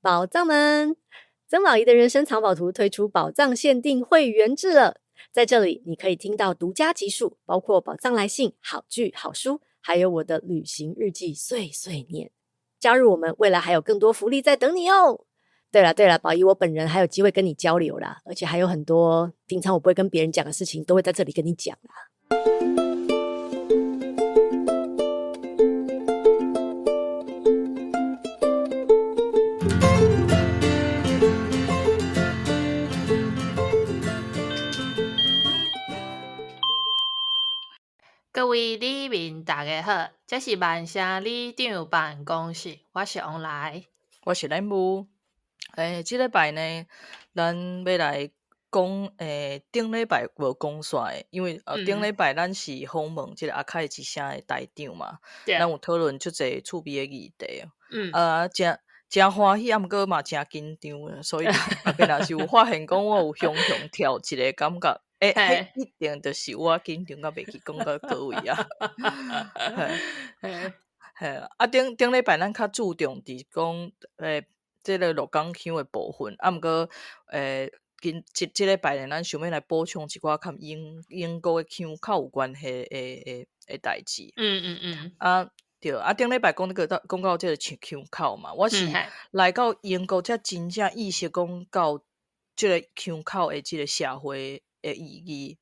宝藏们，曾宝仪的人生藏宝图推出宝藏限定会员制了，在这里你可以听到独家集数，包括宝藏来信、好剧、好书，还有我的旅行日记碎碎念。加入我们，未来还有更多福利在等你哦。对了，宝仪我本人还有机会跟你交流啦，而且还有很多平常我不会跟别人讲的事情，都会在这里跟你讲啦。各位里民大家好，这是万城里长办公室，我是王来，我是咱母。这礼拜呢，咱要来讲顶礼拜无讲煞的，因为顶礼拜咱是访问这个阿凯之声的台长嘛，咱有讨论足侪趣味的议题。真欢喜，毋过嘛真紧张，所以后壁若是有发现讲我有雄跳一个感觉。迄一定就是我紧张到袂去讲到各位啊。顶礼拜咱较注重伫讲这个鹿港乡的部分，毋过这礼拜呢，咱想要来补充一寡较英国的乡口有关系的代志。对顶礼拜讲到这个乡口嘛，我是来到英国才真正意识讲到这个乡口的这个社会的意义。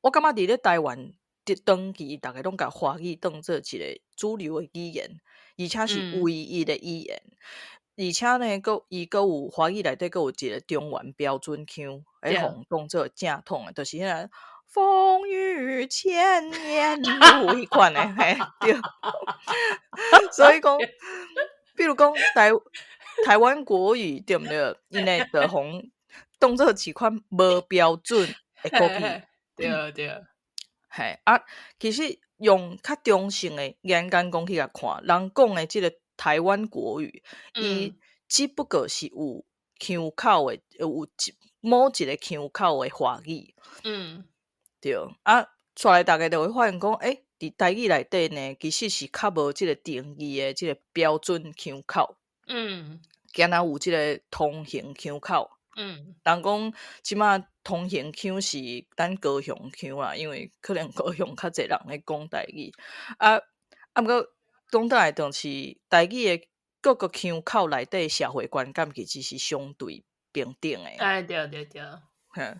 我感觉伫咧台湾长期大家拢甲华语当做一个主流的语言，而且是唯一的语言。而且呢，伊阁有华语内底阁有一个中原标准腔，互当做正统的，就是迄个风雨千年路迄款的，对。所以讲，比如讲台湾国语对毋对？因为就互当做一款无标准的国语。对。其实用较中性的眼光讲起来看，人讲的这个台湾国语，伊只不过是有腔口的，有某一个腔口的华语。对。出来大家就会发现讲，伫台语内底呢，其实是较无即个定义的即个标准腔口。竟然有即个通行腔口。人讲即马通行腔是咱高雄腔啦，因为可能高雄较侪人咧讲台语。毋过讲倒来就是台语的各个腔口内底社会观感其实是相对平等的。对。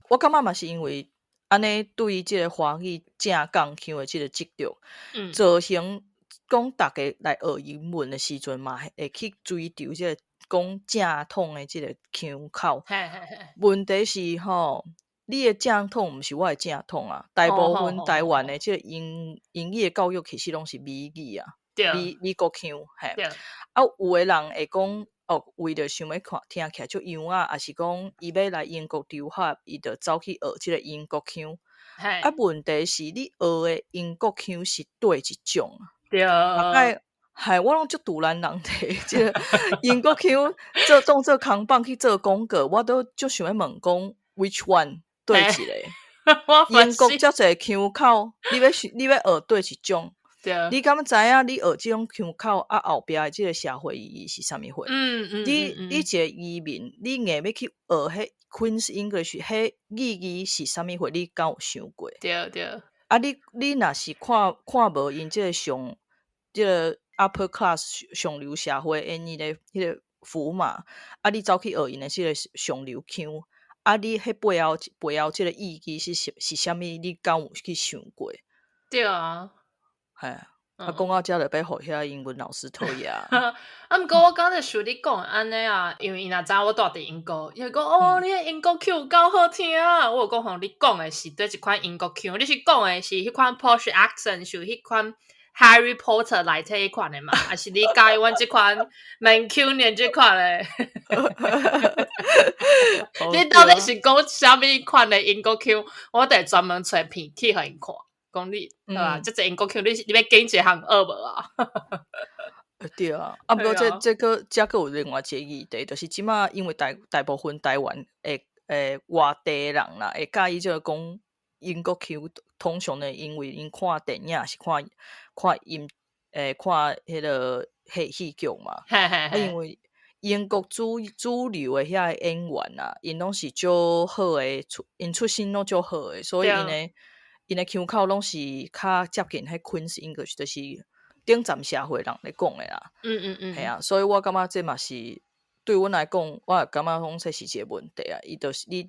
我感觉嘛是因为安尼对于即个华语正港腔的即个执着，造成讲大家来学英文的时阵嘛，会去追求即个讲正统的即个腔口。问题是吼，你的正统毋是我的正统啊。大部分台湾的即个英语的教育其实拢是美语啊，美国腔。有的人会讲为着想要看听起来就样啊，也是讲伊要来英国留学，伊就走去学即个英国腔。问题是你学的英国腔是对一种啊。大概我拢足突然人摕即个英国腔当做扛棒去做广告，我都足想要问讲 which one 对一个？英国遮侪腔口，你要学对一种？你敢知影你学即种腔口后壁的即个社会意义是啥物货？你一个移民，你硬要去学迄 Queen's English， 迄语是啥物货？你敢有想过？对。你若是看无因即个即个 upper class 上流社会因伊的迄个符嘛，你走去学因的即个上流腔，你迄背后即个意义是啥物？你敢有去想过？对啊。讲到遮就要互遐英文老师讨厌。毋过我刚才想你讲安尼啊，因为伊若知我住伫英国，伊会讲你的英国腔够好听啊。我有讲你讲的是对一款英国腔，你是讲的是迄款 posh accent， 是迄款 Harry Potter 内底迄款的嘛？还是你介意阮即款 Mancunian 即款的？你到底是讲啥物款的英国腔？我得专门找片去互因看。讲你对吧？这英国腔你要经一项学无啊？对啊。毋过这个有另外一个议题，就是即马因为大部分台湾外地人啦，会介意即个讲英国腔，通常呢，因为因看电影是看音看迄个戏剧嘛，嘿因为英国主流的遐演员啊，因拢是足好诶，因出身拢足好诶，所以因的腔口拢是较接近迄 Queen's English， 就是顶站社会人咧讲诶啦。系啊，所以我感觉这嘛是对阮来讲，我也感觉讲这是一个问题啊。伊就是你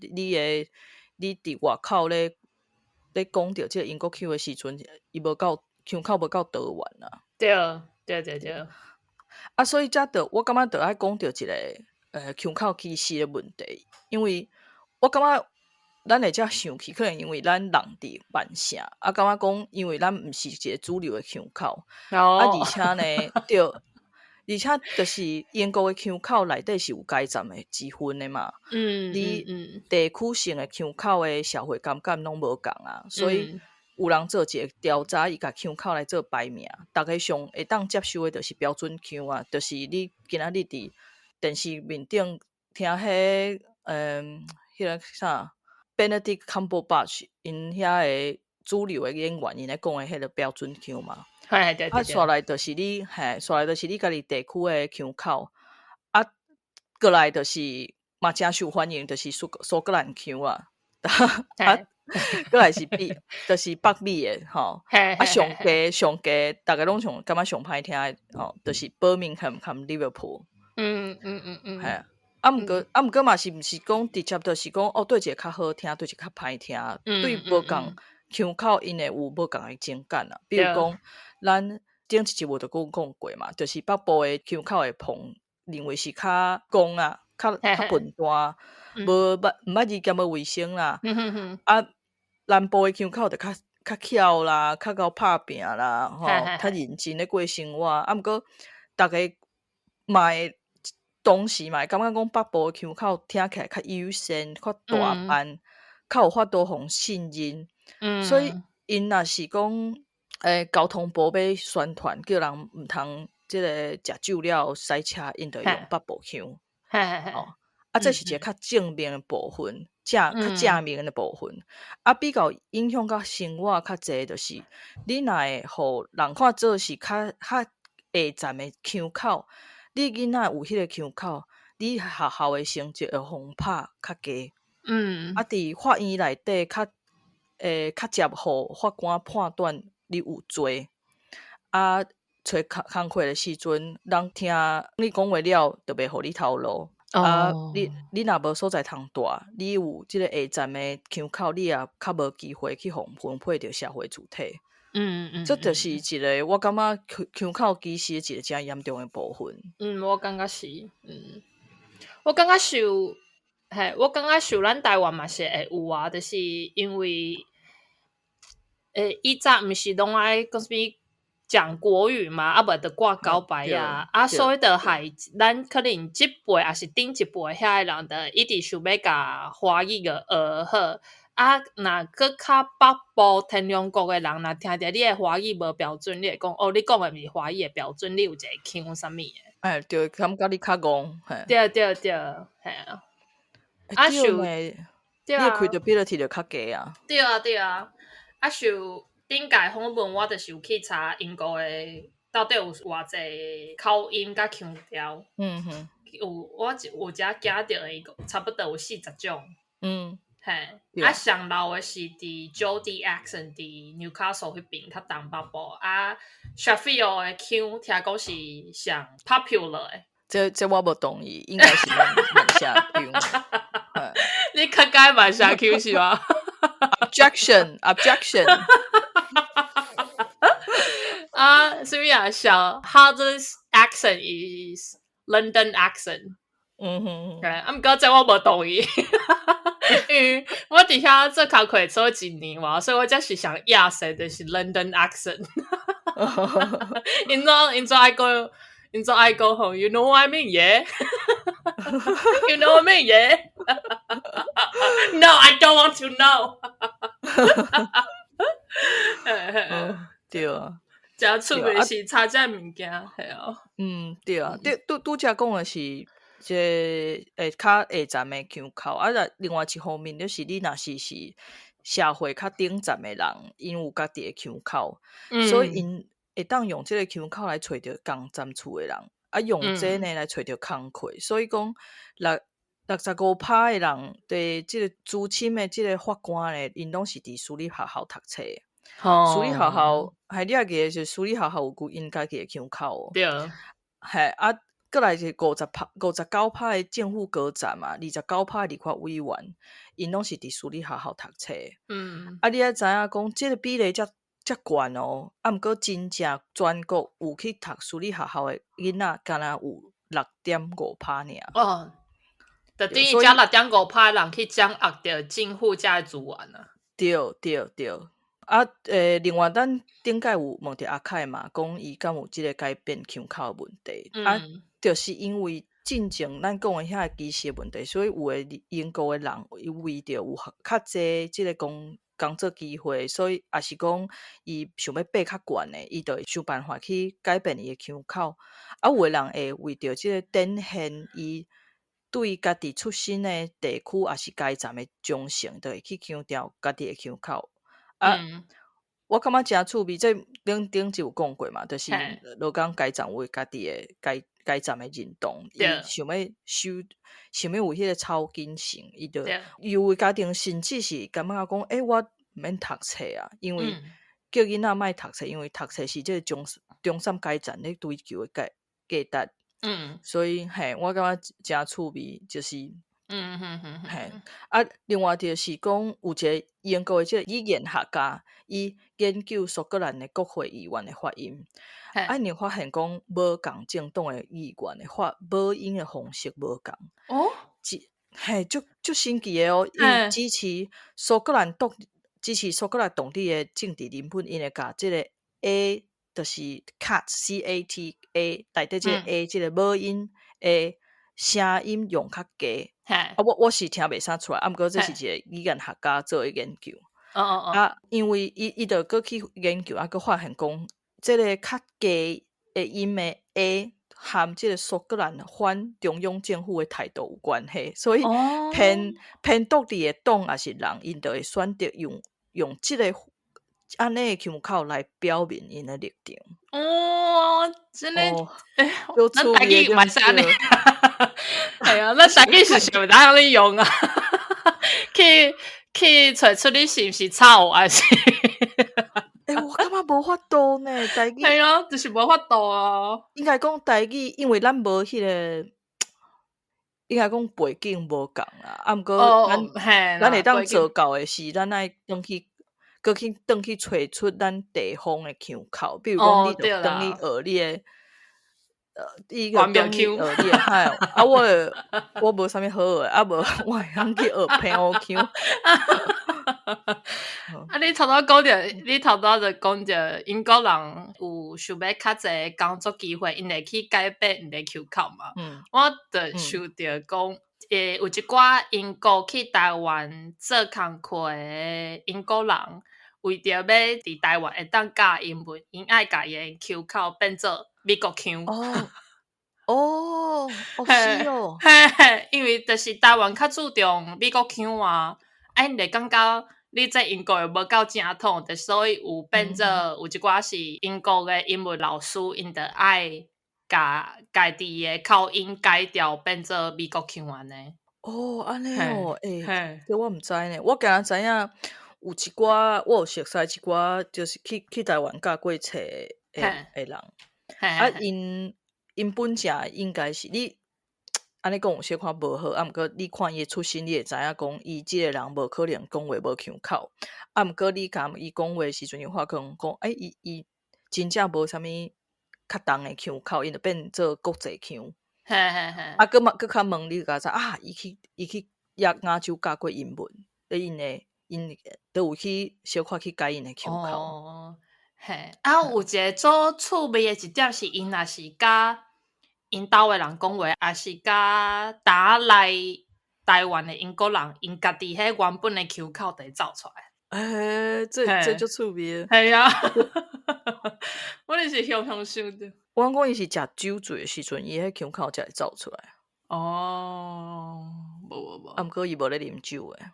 伫外口咧讲着即个英国腔诶时阵，伊无够腔口无够倒圆啊。对。啊，所以才我感觉着爱讲着一个腔口歧视诶问题，因为我感觉咱会遮想起，可能因为咱人伫万城，啊，感觉讲因为咱毋是一个主流诶腔口，而且呢，对，而且就是英国诶腔口内底是有改站诶之分诶嘛，你地区性诶腔口诶社会感拢无共啊，所以有人做一个调查，伊甲腔口来做排名，逐个上会当接受诶就是标准腔啊，就是你今仔日伫电视面顶听迄迄个啥 Benedict Cumberbatch 因遐诶主流诶演员因咧讲诶迄个标准腔嘛，啊，刷来就是你家己地区诶腔口，啊，过来就是嘛真受欢迎，就是苏格兰腔啊，啊，过来是就是北美诶吼，啊，上加逐个拢感觉上歹听诶吼，就是 Birmingham 和 Liverpool，系啊。毋过嘛是毋是讲直接就是讲哦，对一个较好听，对一个较歹听，对无共腔口因会有无共诶情感啊。比如讲，咱顶一集我就讲过嘛，就是北部诶腔口会碰，认为是较公啊，较笨蛋，无捌字兼无卫生啦。啊，南部诶腔口就较巧啦，较够拍拼啦，吼，较认真咧过生活。啊，毋过逐个嘛会同时嘛会感觉讲北部诶腔口听起来较友善，较大班，较有法度互信任。所以因若是讲交通部要宣传，叫人毋通即个食酒了驶车，因着用北部腔。哦，啊，这是一个较正面诶部分，较正面诶部分。啊，比较影响到生活较济，就是你若会互人看做是较下站诶腔口，你囡仔有迄个腔口，你学校诶成绩会互拍较低。啊，伫法院内底较接互法官判断你有罪。啊，找工课诶时阵，人听你讲话了，就袂互你头路。啊，你若无所在通住，你有即个下站诶腔口，你也较无机会去分配着社会主体。这就是一个我感觉腔口歧视一个真严重诶部分。我感觉是，我感觉我感觉受咱台湾嘛是会有啊，就是因为以前毋是拢爱讲啥物讲国语嘛，啊无着挂高白啊，所以着害咱可能即辈也是顶一辈遐个人的一直想要甲华语个学好。啊，若搁较北部天龙国诶人，若听着你诶华语无标准，你会讲哦，你讲诶毋是华语诶标准，你有一个腔啥物诶？对，感觉你较戆。对，嘿啊。啊，受你诶 credibility 就较低啊。对啊。啊，受顶届访问我就是有去查英国诶，到底有偌济口音甲腔调。我有遮惊着伊差不多有40种。啊，上老诶是伫 Geordie accent 伫 Newcastle 迄边较东北部。啊 Sheffield 诶腔听讲是上 popular 诶。这我无同意，应该是慢下腔。你较解慢下腔是吗？Objection。啊，什么呀？小 hardest accent is London accent。啊，毋过这我无同意，因为我伫遐做工课做一年嘛，所以我才是想亚生的是 London accent。因做爱讲吼 ，You know what I mean, yeah? You know what I mean, yeah? No, I don't want to know. 对啊。真趣味是查这物件，系啊。对啊，拄则讲的是即较下站的腔口，啊，另外一方面就是你若是社会较顶站的人，因有家己的腔口，所以会当用即个腔口来找着共站厝诶人，啊用这呢来找着工课，所以讲65%诶人对即个资深诶即个法官呢，因拢是伫私立学校读册的。私立学校，还你也记得是私立学校有因家己诶腔口哦。对，嘿啊，过来是59%诶政府高层嘛，29%立法委员，因拢是伫私立学校读册的。啊，你也知影讲，即个比例遮悬哦，啊，毋过真正全国有去读私立学校诶囡仔，敢若有6.5%尔。哦，就等于遮6.5%人去掌握着政府遮诶资源啊。对。啊，另外咱顶届有问着阿凯嘛，讲伊敢有即个改变腔口诶问题，啊，就是因为进前咱讲诶遐个歧视诶问题，所以有诶英国诶人伊为着有较济即个工作机会，所以也是讲伊想要爬较悬诶，伊就会想办法去改变伊诶腔口。啊，有诶人会为着即个展现伊对家己出身诶地区也是街站诶忠诚，就会去强调家己诶腔口。啊，我感觉诚趣味，这顶就有讲过嘛，就是罗岗街站为家己诶街站诶认同，伊想要有迄个超根性，伊就有诶家庭甚至是感觉讲，我毋免读册啊，因为叫囡仔莫读册，因为读册是即个中山街站咧追求诶价值。所以我感觉诚趣味，就是啊，另外就是讲有一个英国的即个语言学家，伊研究苏格兰的国会议员的发音，啊，你发现讲无共政党的议员的母音的方式无共哦，足神奇的哦，因支持苏格兰独立的政治人物，因会甲即个 A 就是 CATA 内底即个 A 即个母音的声音用较低。啊，我是听袂啥出来，毋过这是一个语言学家做的研究。啊，因为伊就过去研究，啊，佮发现讲，即个较低的音的 A 和即个苏格兰反中央政府的态度有关系，所以偏独立的党也是人，因就会选择用即个安尼的腔口来表明因的立场。哦，真的，咱台语嘛是安尼，系啊，咱台语是想哪样你用啊？去找出你是毋是臭还是？我感觉无法度呢，台语系啊，就是无法度啊。应该讲台语，因为咱无迄个，应该讲背景无共啦。啊，毋过咱会当做到的是，咱爱转去找出咱地方的腔口，比如讲，你就转去学你的。伊个转去学你的啊，我无啥物好诶，啊无我会通去学平湖腔。啊！你头拄就讲着英国人有想要较济工作机会，因会去改变因的腔口嘛。我就想着讲，有一寡英国去台湾做工课的英国人，为着要伫台湾会当教英文，因爱甲伊的腔口变做美国腔。是哦，因为就是台湾较注重美国腔啊，因会感觉你在英国又无够正统，就所以有变做有一寡是英国的英文老师，因就爱甲家己的口音改掉，变做美国腔安尼。安尼哦，这我毋知呢，我竟然知影有一寡，我有熟悉一寡，就是去台湾教过册的人，啊，因本正应该是你安尼讲有小可无好，啊，毋过你看伊的出身，你会知影讲伊即个人无可能讲话无腔口，啊，毋过你甲伊讲话时阵，又发觉讲，伊真正无啥物较重的腔口，因就变做国际腔。啊，佮较问你，甲知伊去亚洲教过英文，因都有去小可去改因的腔口。有一个做趣味的一点是，因若是甲因兜的人讲话，也是甲打来台湾的英国人，因家己迄原本的腔口就会走出来。这足趣味。系啊，我就是常常想着。我讲伊是食酒醉的时阵，伊迄腔口才会走出来。无。啊，毋过伊无咧啉酒诶。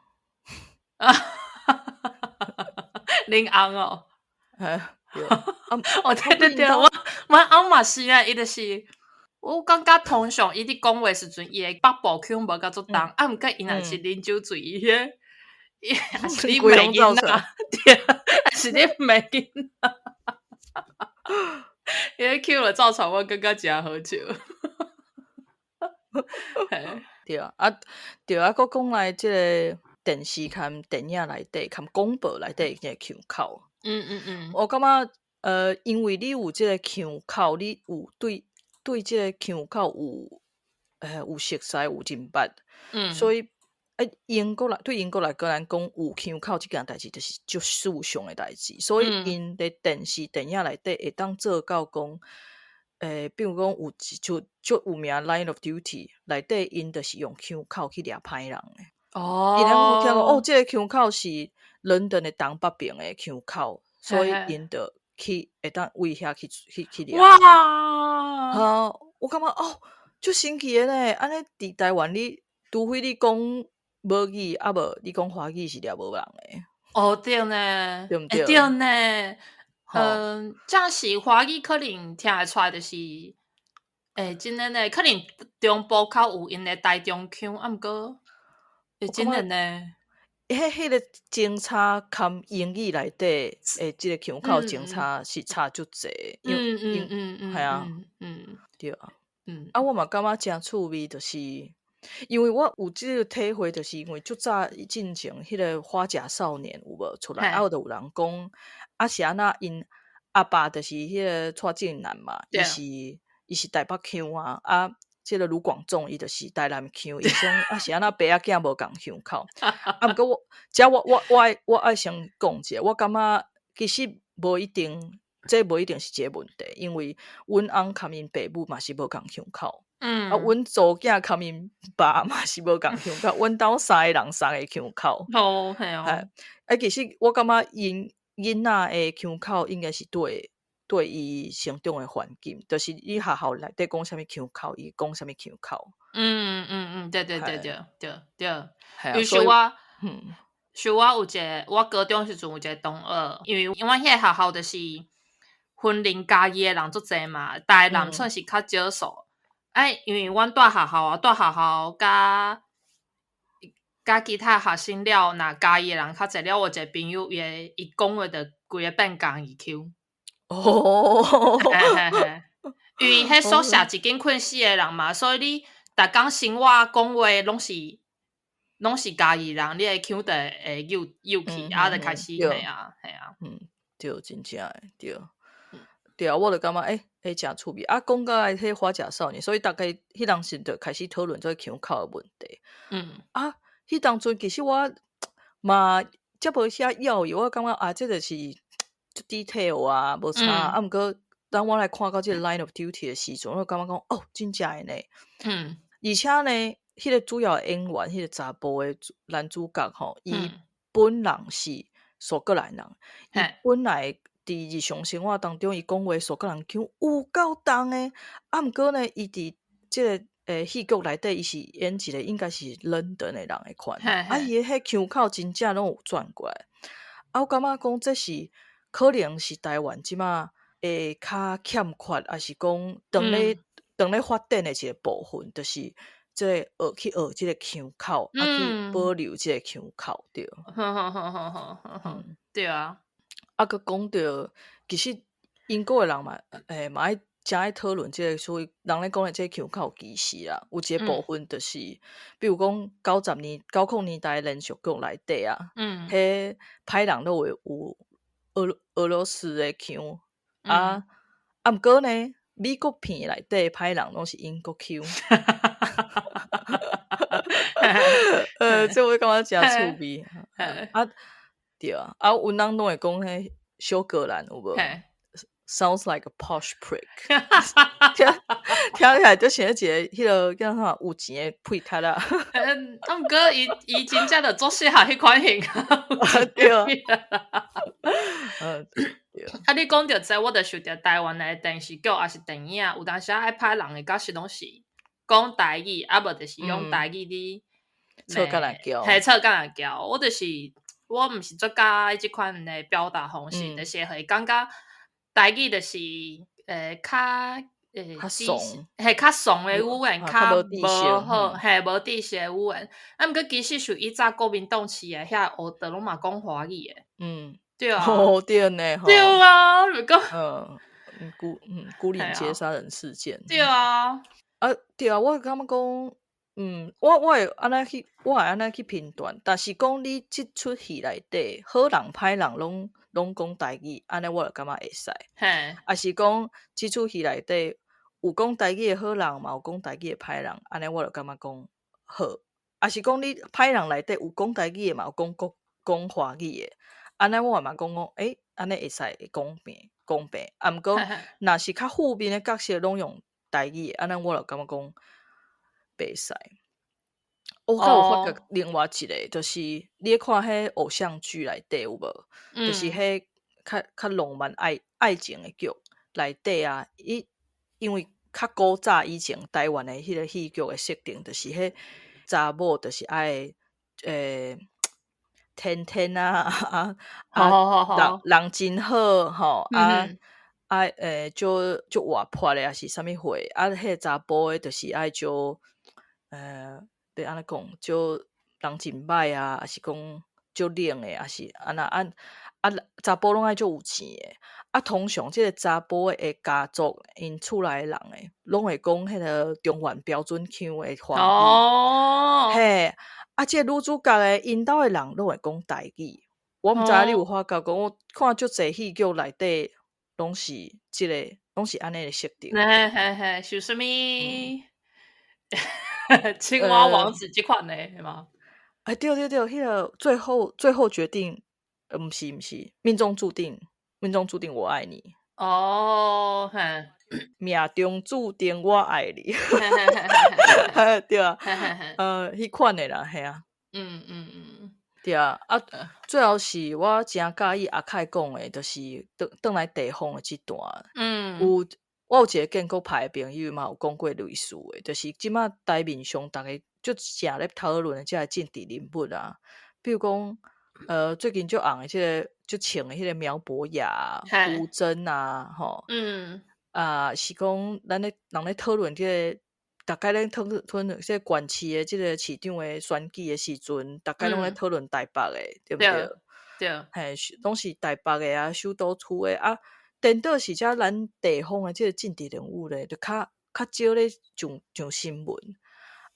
啉红哦。对哦，对对对，我阿嘛是啊，伊就是我感觉通常伊伫讲话时阵，伊会北部腔无甲足重，啊，毋过伊若是啉酒醉，伊也是你规袂囡拢走出来仔，对，也是你袂囡仔，伊个 Q 了造成我感觉诚好笑。嘿对对啊，佫讲来即个电视含电影内底含广播内底个腔口，我感觉因为你有即个腔口，你有对即个腔口有熟悉有认捌，所以英国来对英国来个人讲有腔口即件代志，就是足事上诶代志，所以因伫电视电影内底会当做到讲。比如讲有就有名 Line of Duty 内底因就是用腔口去掠歹人诶。伊人有听讲即个腔口是伦敦的东北边诶腔口，所以因就去会当为遐去掠。哇！我感觉足神奇诶呢！安尼伫台湾你除非你讲母语，啊无你讲华语是掠无人诶。哦，对呢，对毋对？对呢。这样是华语可能听会出来，就是真的呢，可能中部较有因的台中腔，啊，毋过真的呢。迄个警察含英语内底即个腔口警察是差足济，系啊，对啊，我嘛感觉诚趣味，就是因为我有即个体会，就是因为足早进前迄个花甲少年有无出来，就有人讲是安那因阿爸就是迄个蔡正南嘛，伊是台北腔啊。即个卢广仲伊就是台南腔，伊讲是安那爸仔囝无共腔口。毋过我爱先讲者，我感觉其实无一定，这无一定是一个问题，因为阮翁含因爸母嘛是无共腔口，阮祖囝含因爸嘛是无共腔口，阮兜三个人三个腔口。嘿其实我感觉因囡仔的腔口应该是对伊成长的环境，就是你学校内底讲啥物腔口，伊讲啥物腔口。对，因为我有一个，我高中时阵有一个同学，因为阮迄个学校就是婚龄家己的人足济嘛，台南算是较少数。因为阮住学校甲其他学生了，若家己的人较济了，我一个朋友伊讲话就规个变港语腔。因为迄宿舍一间困死的人嘛，所以你逐工生活讲话拢是家己人，你的腔就会幼去，就开始系啊。对，真正诶，对啊，我就感觉诚趣味。讲到迄花甲少年，所以大概迄当时就开始讨论这个腔口的问题。迄当阵其实我嘛则无遐要义，我感觉这就是足 detail 啊，无差毋过当我来看到即个 Line of Duty 的时阵，我感觉讲真正诶呢。而且呢，迄个主要演员，迄个查甫的男主角伊本人是苏格兰人，伊本来伫日常生活当中，伊讲话苏格兰腔有够重诶。毋过呢，伊伫即个戏剧内底，伊是演一个应该是伦敦的人的款，伊迄腔口真正拢有转过来。我感觉讲这是可能是台湾即马会较欠缺，还是讲当咧发展的一个部分，就是即个去学即个腔口，去保留即个腔口，对。对啊。佮讲到其实英国的人嘛，嘛诚爱讨论即个，所以人咧讲的即个腔口歧视啊，有一个部分就是，比如讲90年代连续剧内底迄歹人都会有俄罗斯的腔毋过呢，美国片内底歹人拢是英国腔。这我感觉诚趣味。对啊，有人拢会讲迄小荷兰有无？Sounds like a posh prick 听起来就像一个迄个叫啥有钱的配角啦。毋过伊真正就做适合迄款型。对啊。你讲到这，我就想到台湾的电视剧还是电影，有当时爱拍人的角色拢是讲台语，无就是用台语哩错甲人教，错甲人教。我毋是做甲即款的表达方式，就是会感觉台语就是较怂，较怂的语言，较无好，无知识的语言。啊，毋过其实是以早国民党时的遐学的拢嘛讲华语的。对啊，对呢，对啊，如果牯岭街杀人事件，对啊，对啊，我感觉讲，我会安尼去评断，但是讲你即出戏内底好人歹人拢讲台语，安尼我就感觉会使。啊是讲即出戏内底有讲台语的好人嘛，有讲台语的歹人，安尼我就感觉讲好。啊是讲你歹人内底有讲台语的嘛，有讲华语的，安尼我嘛讲安尼会使公平。啊毋过若是较负面的角色拢用台语的，安尼我就感觉讲袂使。我还有发觉另外一个，就是你咧看迄偶像剧内底有无？就是迄较浪漫爱情的剧内底啊，因为较古早以前台湾的迄个戏剧的设定，就是迄查某就是爱天啊人真好吼就活泼的，还是啥物货啊？迄个查甫的，就是爱就要安尼讲，就人真歹啊，还是讲就冷的，还是安那查甫拢爱就有钱的啊。通常即个查甫的家族，因厝内的人诶，拢会讲迄个中原标准腔的华语。嘿，即个女主角诶，因兜诶人拢会讲台语。我毋知影你有发觉讲，我看足侪戏剧内底拢是安尼诶设定。是啥物？青蛙王子这款的是吗？对，迄个最后决定，毋是，命中注定我爱你。命中注定我爱你。对啊，迄款的啦，嘿啊。对啊，最后是我真介意阿凯讲的，就是转来地方的这段。我有一个建国派的朋友嘛，有讲过类似的，就是即马台面上大家就正咧讨论的这个政治人物啊，比如讲最近就红的这个就请的迄个苗博雅、吴峥啊，吼，是讲人咧讨论这个，大概咧讨论这个县市的这个市长的选举的时阵，大概拢咧讨论台北的，对不对？对，嘿，拢是台北的啊，首都区的啊。颠倒是遮咱地方的即个政治人物咧，就较少咧上新闻。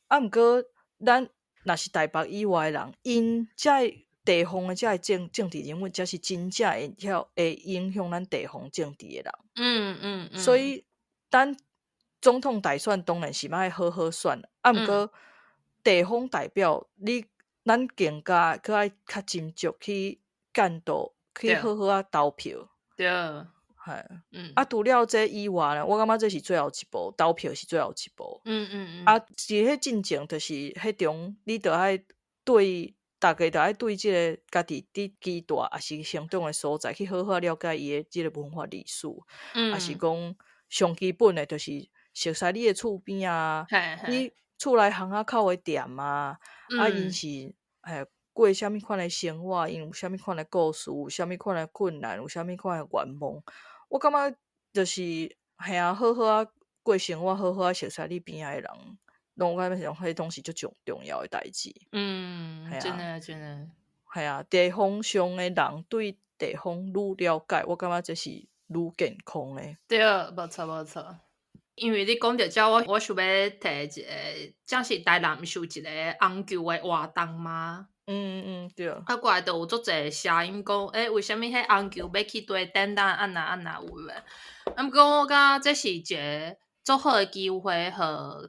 啊，毋过咱若是台北以外的人，因遮地方的遮政治人物，才是真正会影响咱地方政治的人。所以咱总统大选当然是要好好选，啊，毋过地方代表咱更加搁爱较斟酌去监督，去好好啊投票。对。除了这以外呢，我感觉这是最后一步，投票是最后一步。是迄进程，就是迄种你着爱对大家，着爱对即个家己伫基大也是成长的所在，去好好了解伊的即个文化历史。也是讲上基本的，就是熟悉你的厝边啊，你厝内巷仔口的店啊，因是过啥物款的生活，因有啥物款的故事，有啥物款的困难，有啥物款的愿望。我感觉就是好好啊过生活，好好啊熟悉你边仔的人，我感觉迄东西最重要的代志。真的。系啊，地方上的人对地方愈了解，我感觉这是愈健康的。对，无错。因为你讲到这，我想要提一个，这是台南是有一个红球的活动吗？对。过来就有足侪声音讲，为什么迄红球要去对等等安那有诶？毋过我感觉这是一个足好诶机会，互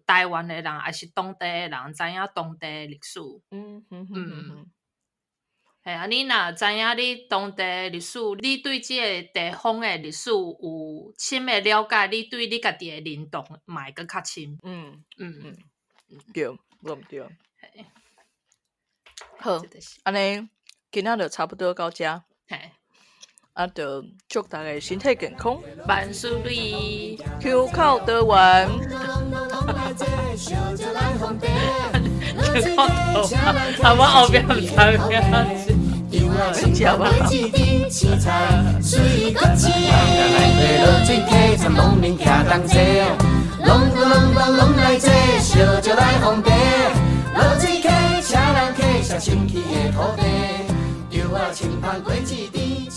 台湾诶人还是当地诶人知影当地诶历史。系啊，你若知影你当地历史，你对即个地方诶历史有深诶了解，你对你家己诶认同嘛会更较深。对，我毋对。好，安尼今仔就差不多到遮。就祝大家身体健康，万事如意，口口得完。我后边唔知咩。油啊青椒果子甜，青菜水果青。来对落水溪，参农民徛同齐哦，拢来坐，烧酒来烘茶。落水溪，请人客，上新起的土地，油啊青香果子甜。